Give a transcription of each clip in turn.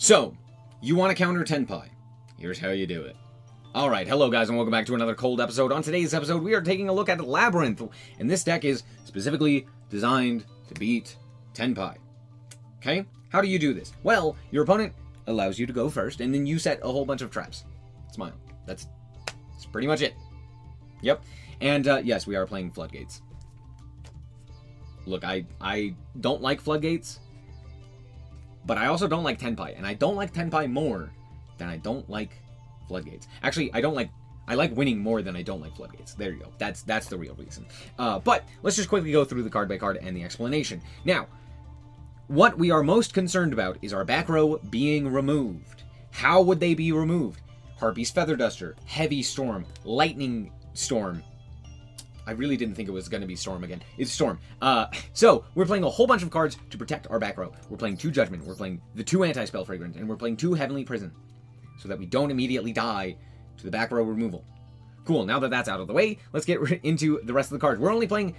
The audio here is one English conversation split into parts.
So, you want to counter Tenpai. Here's how you do it. Alright, hello guys and welcome back to another cold episode. On today's episode, we are taking a look at Labrynth, and this deck is specifically designed to beat Tenpai. Okay? How do you do this? Well, your opponent allows you to go first, and then you set a whole bunch of traps. Smile. That's pretty much it. Yep. And, yes, we are playing Floodgates. Look, I don't like Floodgates, but I also don't like Tenpai, and I don't like Tenpai more than I don't like Floodgates. Actually, I like winning more than I don't like Floodgates. There you go. That's the real reason. But let's just quickly go through the card by card and the explanation. Now, what we are most concerned about is our back row being removed. How would they be removed? Harpy's Feather Duster, Heavy Storm, Lightning Storm. I really didn't think it was going to be Storm again. It's Storm. So, we're playing a whole bunch of cards to protect our back row. We're playing 2 Judgment, we're playing the 2 Anti-Spell Fragrance, and we're playing 2 Heavenly Prison, so that we don't immediately die to the back row removal. Cool, now that that's out of the way, let's get into the rest of the cards. We're only playing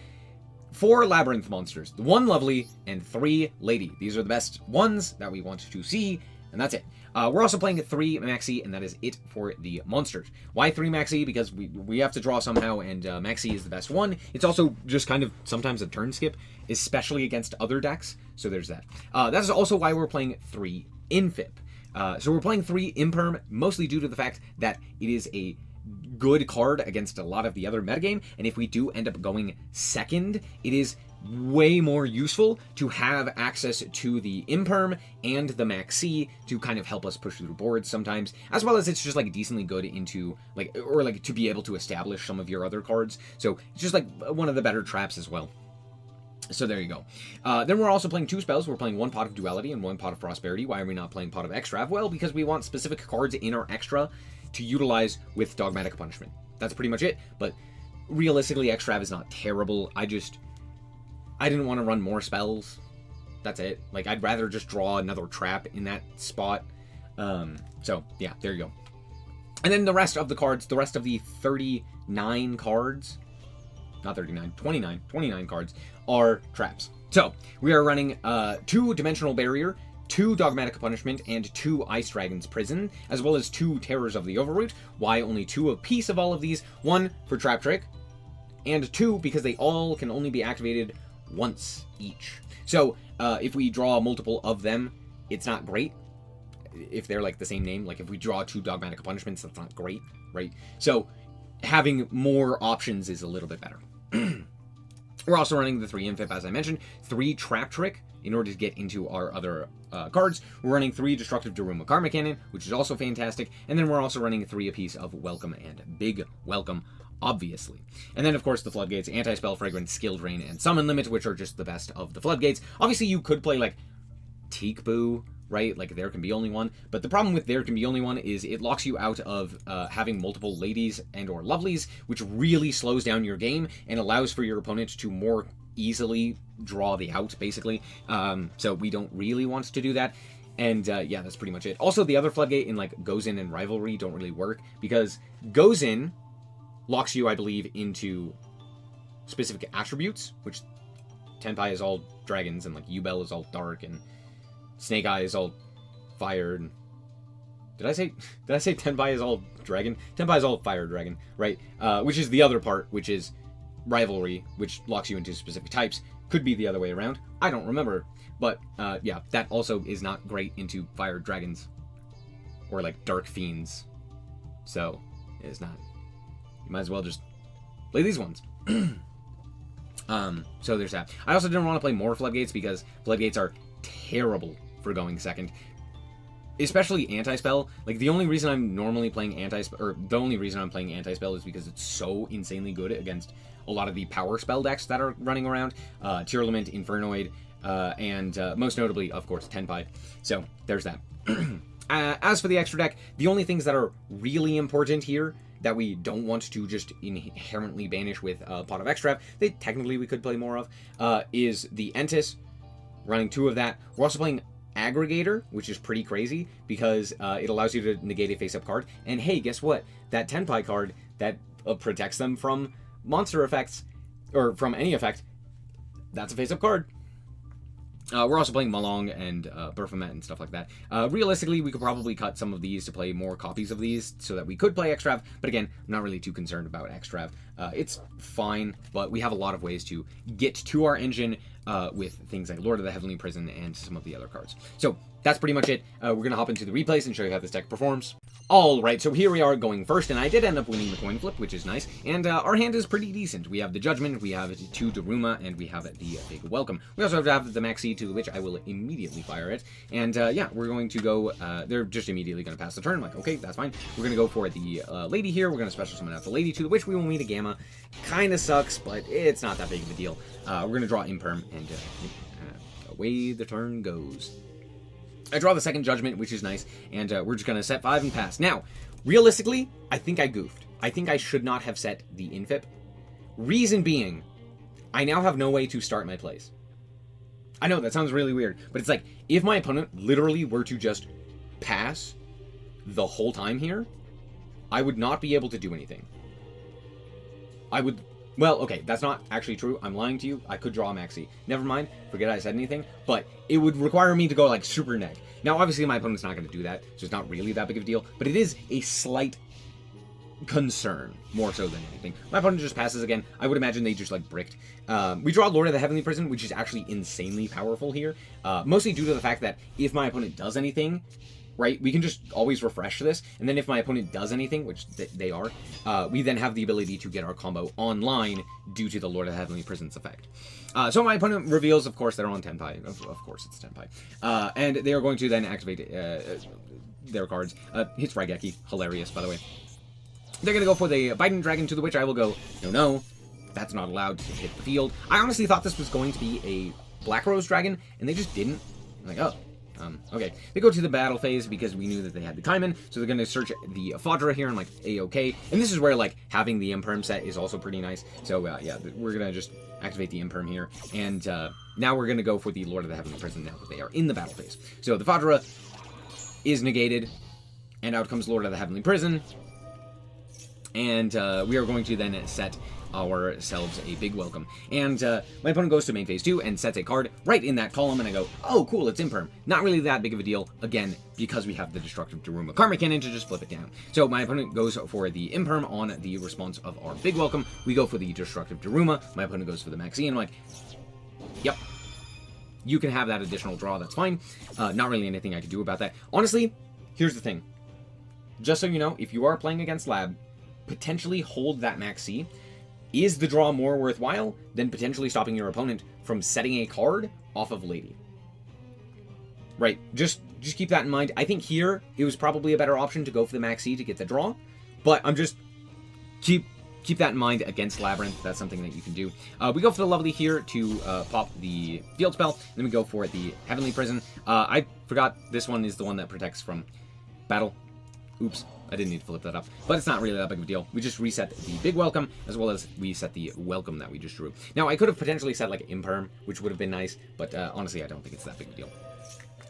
4 Labrynth monsters, 1 Lovely and 3 Lady. These are the best ones that we want to see, and that's it. We're also playing 3 Maxi, and that is it for the monsters. Why 3 Maxi? Because we have to draw somehow, and Maxi is the best one. It's also just kind of sometimes a turn skip, especially against other decks, so there's that. That is also why we're playing 3 Infip. So we're playing 3 Imperm, mostly due to the fact that it is a good card against a lot of the other metagame, and if we do end up going second, it is way more useful to have access to the Imperm and the Maxi to kind of help us push through boards sometimes, as well as it's just like decently good into like, or like to be able to establish some of your other cards. So it's just like one of the better traps as well. So there you go. Then we're also playing 2 spells. We're playing 1 Pot of Duality and 1 Pot of Prosperity. Why are we not playing Pot of Extrav? Well, because we want specific cards in our extra to utilize with Dogmatic Punishment. That's pretty much it. But realistically, Extrav is not terrible. I didn't want to run more spells. That's it. Like, I'd rather just draw another trap in that spot. So, yeah, there you go. And then the rest of the cards, the rest of the 39 cards, not 39, 29 cards, are traps. So, we are running 2 Dimensional Barrier, 2 Dogmatic Punishment, and 2 Ice Dragon's Prison, as well as 2 Terrors of the Overroot. Why only 2 apiece of all of these? 1 for Trap Trick, and 2 because they all can only be activated once each. So, if we draw multiple of them, it's not great. If they're like the same name, like if we draw 2 Dogmatic Punishments, that's not great, right? So, having more options is a little bit better. We're also running the 3 Infip, as I mentioned, 3 Trap Trick in order to get into our other cards. We're running 3 Destructive Daruma Karma Cannon, which is also fantastic, and then we're also running 3 apiece of Welcome and Big Welcome, obviously. And then, of course, the Floodgates, Anti-Spell, Fragrance, Skill Drain, and Summon Limit, which are just the best of the Floodgates. Obviously, you could play, like, Teakboo, right? Like, There Can Be Only One. But the problem with There Can Be Only One is it locks you out of having multiple ladies and or lovelies, which really slows down your game and allows for your opponent to more easily draw the out, basically. So we don't really want to do that. And, yeah, that's pretty much it. Also, the other Floodgate in, like, Goes In and Rivalry don't really work, because Goes In locks you, I believe, into specific attributes, which Tenpai is all dragons, and, like, Yubel is all dark, and Snake Eye is all fire, and did I say Tenpai is all dragon? Tenpai is all fire dragon, right? Which is the other part, which is Rivalry, which locks you into specific types. Could be the other way around. I don't remember. But, yeah, that also is not great into fire dragons. Or, like, dark fiends. So, it's not. You might as well just play these ones. So there's that. I also didn't want to play more Floodgates because Floodgates are terrible for going second. Especially Anti-Spell. Like, the only reason I'm normally playing Anti-Spell, or the only reason I'm playing Anti-Spell is because it's so insanely good against a lot of the power spell decks that are running around. Tearlament, Infernoid, and most notably, of course, Tenpai. So, there's that. As for the extra deck, the only things that are really important here that we don't want to just inherently banish with Pot of Extrav, that technically we could play more of, is the Entis, running 2 of that. We're also playing Aggregator, which is pretty crazy, because it allows you to negate a face-up card. And hey, guess what? That Tenpai card that protects them from monster effects, or from any effect, that's a face-up card. We're also playing Malong and Baphomet and stuff like that. Realistically, we could probably cut some of these to play more copies of these so that we could play Extrav, but again, I'm not really too concerned about Extrav. It's fine, but we have a lot of ways to get to our engine with things like Lord of the Heavenly Prison and some of the other cards. So that's pretty much it. We're going to hop into the replays and show you how this deck performs. Alright, so here we are going first, and I did end up winning the coin flip, which is nice, and our hand is pretty decent. We have the Judgment, we have 2 Daruma, and we have the Big Welcome. We also have the Maxi, to which I will immediately fire it, and yeah, we're going to go, they're just immediately going to pass the turn. I'm like, okay, that's fine. We're going to go for the Lady here. We're going to special summon out the Lady, to which we will meet a Gamma. Kind of sucks, but it's not that big of a deal. We're going to draw Imperm, and away the turn goes. I draw the second Judgment, which is nice, and we're just going to set 5 and pass. Now, realistically, I think I goofed. I think I should not have set the Infip. Reason being, I now have no way to start my plays. I know, that sounds really weird, but it's like, if my opponent literally were to just pass the whole time here, I would not be able to do anything. I would... Well, okay, that's not actually true. I'm lying to you. I could draw a Maxi. Never mind. Forget I said anything. But it would require me to go, like, super neg. Now, obviously, my opponent's not going to do that, so it's not really that big of a deal. But it is a slight concern, more so than anything. My opponent just passes again. I would imagine they just, like, bricked. We draw Lord of the Heavenly Prison, which is actually insanely powerful here. Mostly due to the fact that if my opponent does anything... Right, we can just always refresh this, and then if my opponent does anything, which they are, we then have the ability to get our combo online due to the Lord of the Heavenly Prison's effect. So my opponent reveals, of course, they're on Tenpai. Of course, it's Tenpai. And they are going to then activate their cards. Hits Raigeki. Hilarious, by the way. They're going to go for the Biden Dragon, to the which I will go, no, that's not allowed to hit the field. I honestly thought this was going to be a Black Rose Dragon, and they just didn't. I'm like, oh. Okay, they go to the battle phase because we knew that they had the Kaiman, so they're going to search the Fodra here. I'm like, A-okay. And this is where, like, having the Imperm set is also pretty nice. So, yeah, we're going to just activate the Imperm here. And now we're going to go for the Lord of the Heavenly Prison now that they are in the battle phase. So the Fodra is negated, and out comes Lord of the Heavenly Prison. And we are going to then set ourselves a Big Welcome. And my opponent goes to main phase 2 and sets a card right in that column, and I go, oh, cool, it's Imperm. Not really that big of a deal, again, because we have the Destructive Daruma Karmic Cannon to just flip it down. So my opponent goes for the Imperm on the response of our Big Welcome. We go for the Destructive Daruma. My opponent goes for the Maxi, and I'm like, yep. You can have that additional draw, that's fine. Not really anything I can do about that. Honestly, here's the thing. Just so you know, if you are playing against Lab, potentially hold that Maxi. Is the draw more worthwhile than potentially stopping your opponent from setting a card off of Lady? Right, just keep that in mind. I think here, it was probably a better option to go for the Maxi to get the draw, but I'm just... Keep that in mind against Labrynth. That's something that you can do. We go for the Lovely here to pop the Field Spell. Then we go for the Heavenly Prison. I forgot this one is the one that protects from battle. Oops. I didn't need to flip that up, but it's not really that big of a deal. We just reset the Big Welcome, as well as we set the Welcome that we just drew. Now, I could have potentially set, like, Imperm, which would have been nice, but honestly, I don't think it's that big of a deal.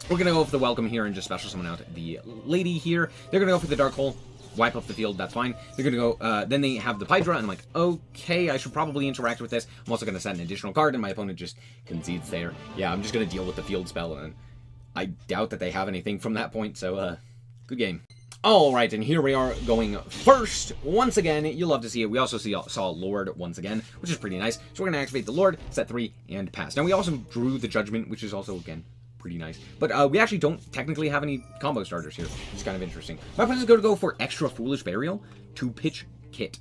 We're going to go for the Welcome here and just special summon out the Lady here. They're going to go for the Dark Hole, wipe up the field, that's fine. They're going to go, then they have the Pydra, and I'm like, okay, I should probably interact with this. I'm also going to set an additional card, and my opponent just concedes there. Yeah, I'm just going to deal with the Field Spell, and I doubt that they have anything from that point, so, good game. Alright, and here we are going first. Once again, you'll love to see it. We also saw Lord once again, which is pretty nice. So we're going to activate the Lord, set 3, and pass. Now, we also drew the Judgment, which is also, again, pretty nice. But we actually don't technically have any combo starters here, which is kind of interesting. My opponent is going to go for Extra Foolish Burial to pitch Kit.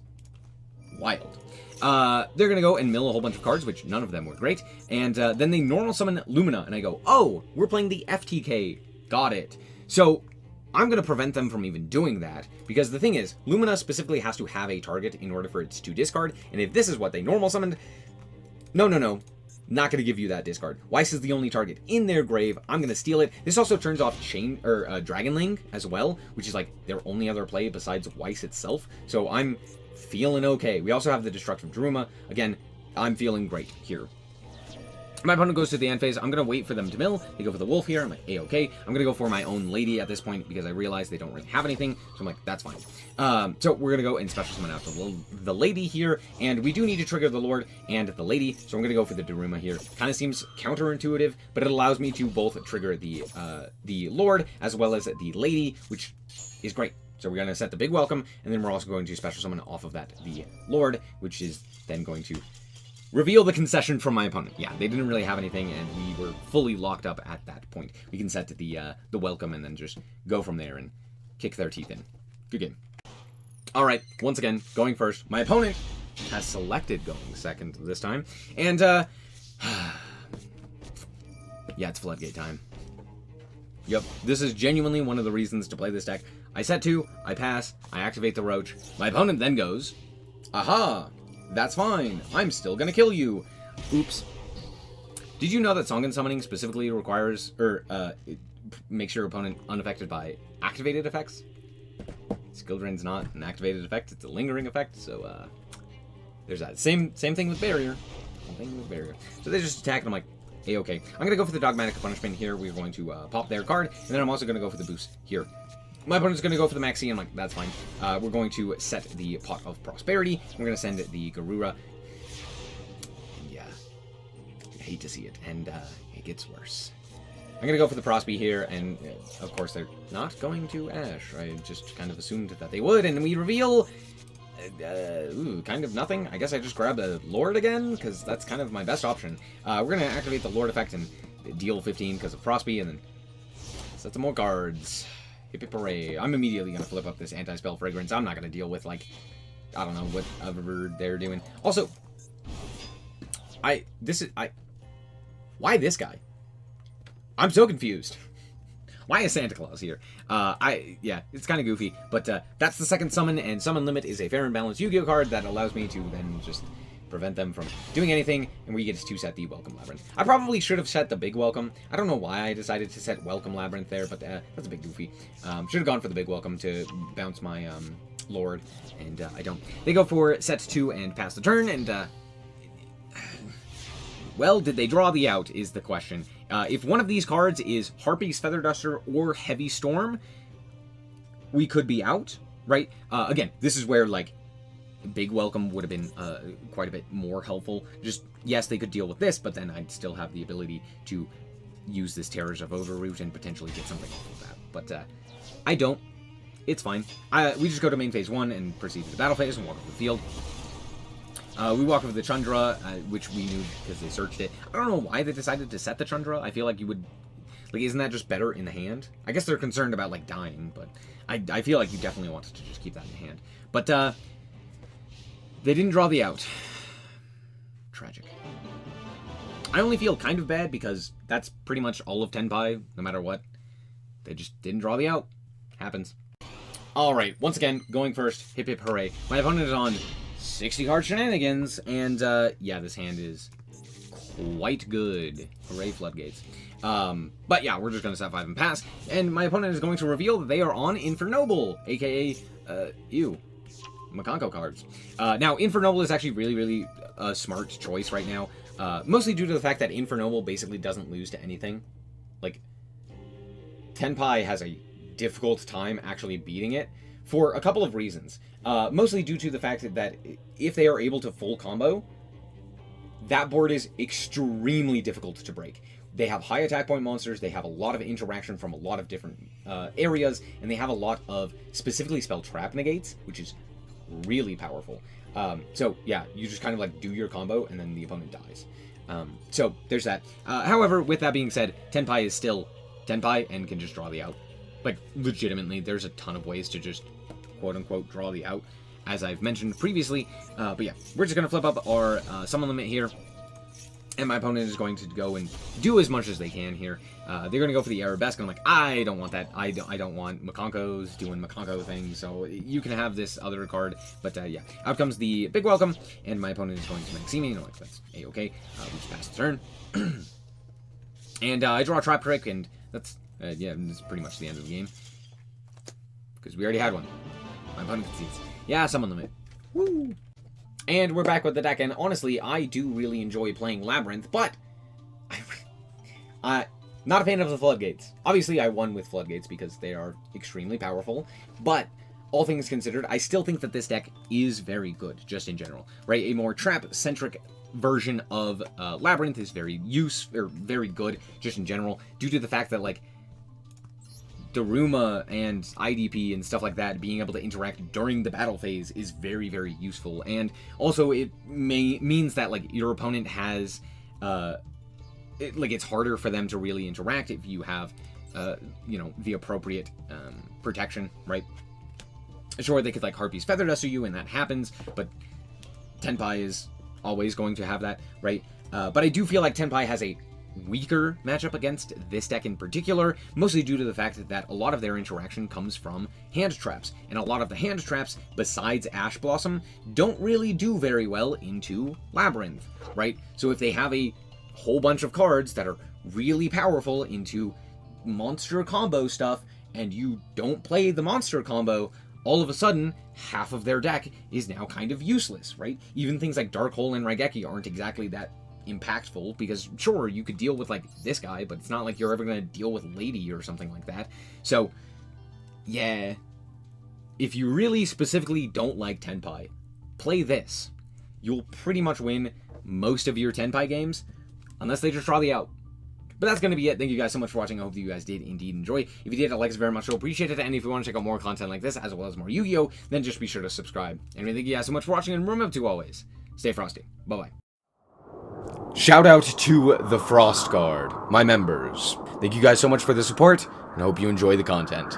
Wild. They're going to go and mill a whole bunch of cards, which none of them were great. And then they normal summon Lumina, and I go, oh, we're playing the FTK. Got it. So... I'm going to prevent them from even doing that, because the thing is, Lumina specifically has to have a target in order for it to discard, and if this is what they normal summoned, no, not going to give you that discard. Weiss is the only target in their grave. I'm going to steal it. This also turns off Dragonling as well, which is like their only other play besides Weiss itself, so I'm feeling okay. We also have the Destructive Daruma. Again, I'm feeling great here. My opponent goes to the end phase. I'm going to wait for them to mill. They go for the wolf here. I'm like, A-okay. I'm going to go for my own lady at this point because I realize they don't really have anything. So I'm like, that's fine. So we're going to go and special summon out the lady here. And we do need to trigger the Lord and the lady. So I'm going to go for the Daruma here. Kind of seems counterintuitive, but it allows me to both trigger the Lord as well as the lady, which is great. So we're going to set the big welcome. And then we're also going to special summon off of that the Lord, which is then going to reveal the concession from my opponent. Yeah, they didn't really have anything, and we were fully locked up at that point. We can set the welcome and then just go from there and kick their teeth in. Good game. All right, once again, going first. My opponent has selected going second this time, and yeah, it's floodgate time. Yep, this is genuinely one of the reasons to play this deck. I set 2, I pass, I activate the roach. My opponent then goes, aha! That's fine. I'm still gonna kill you. Oops. Did you know that Songen summoning specifically requires, it makes your opponent unaffected by activated effects? Skill Drain's not an activated effect, it's a lingering effect, so, there's that. Same thing with Barrier. Same thing with Barrier. So they just attack, and I'm like, hey, okay. I'm gonna go for the Dogmatic Punishment here. We're going to, pop their card, and then I'm also gonna go for the boost here. My opponent's going to go for the Maxi, I'm like, that's fine. We're going to set the Pot of Prosperity. We're going to send the Garura. And yeah, I hate to see it, and it gets worse. I'm going to go for the Prosby here, and of course they're not going to Ash. I just kind of assumed that they would, and we reveal kind of nothing. I guess I just grab the Lord again, because that's kind of my best option. We're going to activate the Lord effect and deal 15 because of Prosby, and then set some more cards. Hip hip hooray. I'm immediately going to flip up this anti-spell fragrance. I'm not going to deal with, like, I don't know, whatever they're doing. Also, why this guy? I'm so confused. Why is Santa Claus here? Yeah, it's kind of goofy, but that's the second summon, and Summon Limit is a fair and balanced Yu-Gi-Oh card that allows me to then just prevent them from doing anything, and we get to set the Welcome Labrynth. I probably should have set the big Welcome. I don't know why I decided to set Welcome Labrynth there, but that's a bit goofy. Should have gone for the big Welcome to bounce my Lord, and I don't. They go for set 2 and pass the turn, and well, did they draw the out is the question. If one of these cards is Harpy's Feather Duster or Heavy Storm, we could be out, right? Again, this is where, like, big welcome would have been quite a bit more helpful. Just, yes, they could deal with this, but then I'd still have the ability to use this Terrors of Overroot and potentially get something off of that. But I don't. It's fine. We just go to main phase 1 and proceed to the battle phase and walk up the field. We walk over the Chandra, which we knew because they searched it. I don't know why they decided to set the Chandra. I feel like you would... Like, isn't that just better in the hand? I guess they're concerned about, like, dying, but I feel like you definitely wanted to just keep that in hand. But, they didn't draw the out. Tragic. I only feel kind of bad because that's pretty much all of Tenpai, no matter what. They just didn't draw the out. Happens. Alright, once again, going first. Hip hip hooray. My opponent is on 60 card shenanigans, and yeah, this hand is quite good. Hooray, Floodgates. But yeah, we're just going to set 5 and pass, and my opponent is going to reveal that they are on Infernoble, aka, Makanko cards. Now, Infernoble is actually really a smart choice right now, mostly due to the fact that Infernoble basically doesn't lose to anything. Like, Tenpai has a difficult time actually beating it for a couple of reasons. Mostly due to the fact that if they are able to full combo, that board is extremely difficult to break. They have high attack point monsters, they have a lot of interaction from a lot of different areas, and they have a lot of specifically spell trap negates, which is really powerful. So yeah, you just kind of like do your combo and then the opponent dies. So there's that. However, with that being said, Tenpai is still Tenpai and can just draw the out. Like, legitimately, there's a ton of ways to just quote-unquote draw the out, as I've mentioned previously. But yeah, we're just going to flip up our summon limit here. And my opponent is going to go and do as much as they can here. They're going to go for the Arabesque, and I'm like, I don't want that. I don't want Makonkos doing Makonko things, so you can have this other card. But yeah, out comes the big welcome, and my opponent is going to Maximi, and I'm like, that's A-okay. We just pass the turn. And I draw a Trap Trick, and that's, yeah, this is pretty much the end of the game. Because we already had one. My opponent concedes. Yeah, summon limit. Woo! And we're back with the deck, and honestly, I do really enjoy playing Labrynth, but Not a fan of the Floodgates. Obviously, I won with Floodgates because they are extremely powerful, but all things considered, I still think that this deck is very good, just in general, right? A more trap-centric version of Labrynth is very good, just in general, due to the fact that, like, Daruma and IDP and stuff like that being able to interact during the battle phase is very, very useful. And also it means that, like, your opponent has, it's harder for them to really interact if you have, the appropriate protection, right? Sure, they could, like, Harpy's Feather Duster you, and that happens, but Tenpai is always going to have that, right? But I do feel like Tenpai has a weaker matchup against this deck in particular, mostly due to the fact that a lot of their interaction comes from hand traps, and a lot of the hand traps, besides Ash Blossom, don't really do very well into Labrynth, right? So if they have a whole bunch of cards that are really powerful into monster combo stuff, and you don't play the monster combo, all of a sudden, half of their deck is now kind of useless, right? Even things like Dark Hole and Raigeki aren't exactly that impactful, because sure, you could deal with, like, this guy, but it's not like you're ever going to deal with Lady or something like that. So, yeah, if you really specifically don't like Tenpai, play this. You'll pretty much win most of your Tenpai games, unless they just draw the out. But that's going to be it. Thank you guys so much for watching. I hope that you guys did indeed enjoy. If you did, I like it very much. So appreciate it. And if you want to check out more content like this, as well as more Yu-Gi-Oh, then just be sure to subscribe. Anyway, thank you guys so much for watching. And remember to always stay frosty. Bye-bye. Shout out to the Frost Guard, my members. Thank you guys so much for the support, and I hope you enjoy the content.